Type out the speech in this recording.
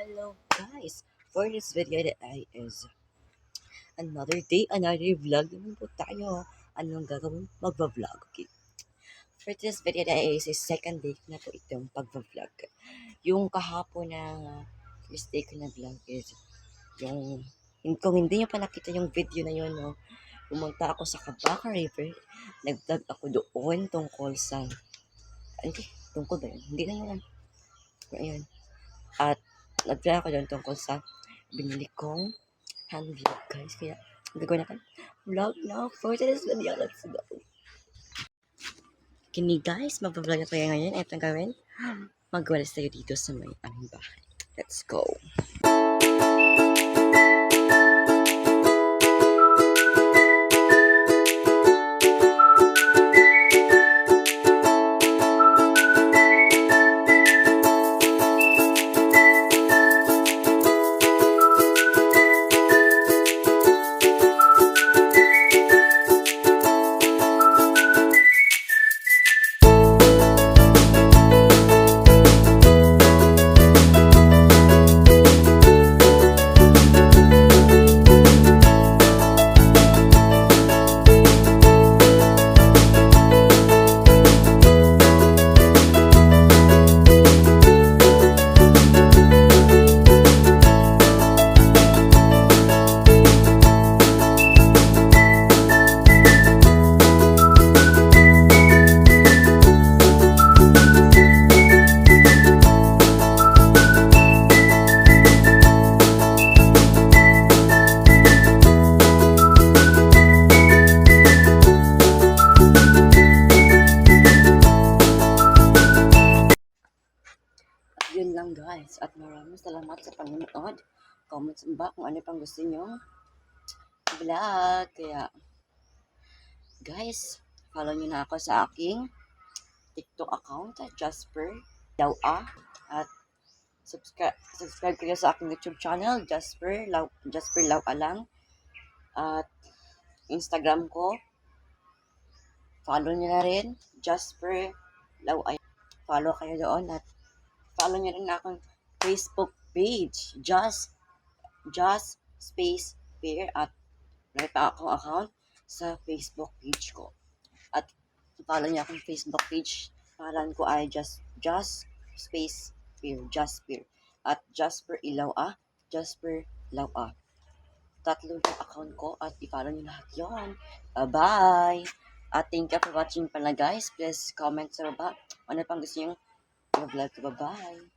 Hello guys! For this video today is another day, another vlog naman po tayo. Anong gagawin? Magva-vlog. Okay. For this video today is second day ko na po itong pagva-vlog. Yung kahapon na first day ko na vlog is yung kung hindi nyo pa nakita yung video na yun, no, pumunta ako sa Kabaka River. Nag-vlog ako doon tungkol sa tungkol ba yun? Hindi na yun. Ayun. At nag-vlog ako doon tungkol sa binili kong hand vlog, guys. Kaya gagawin natin vlog na for today's video. Let's go. Kini guys, mag-vlog na tayo ngayon. Ito ang gawin. Magwalis tayo dito sa may aming bahay. Let's go. Yun lang guys, at maraming salamat sa panonood. Comment sa baba kung ano pang gusto nyo vlog. Kaya guys, follow nyo na ako sa aking TikTok account, Jasper Laua, at subscribe kayo sa aking YouTube channel, Jasper Laua lang. At Instagram ko, follow nyo na rin, Jasper Laua. Follow kayo doon, at follow nyo rin akong Facebook page, Just Space Bear, at meron pa akong account sa Facebook page ko. At follow niyo akong Facebook page. Pangalan ko ay Just Space Bear, Jasper. At Jasper Ilawa, Jasper Lawa. Tatlo yung account ko, at i-follow niyo lahat yun. Bye-bye! At thank you for watching pala guys. Please comment sa baba ano pang gusto niyo i-vlog ko. Bye-bye!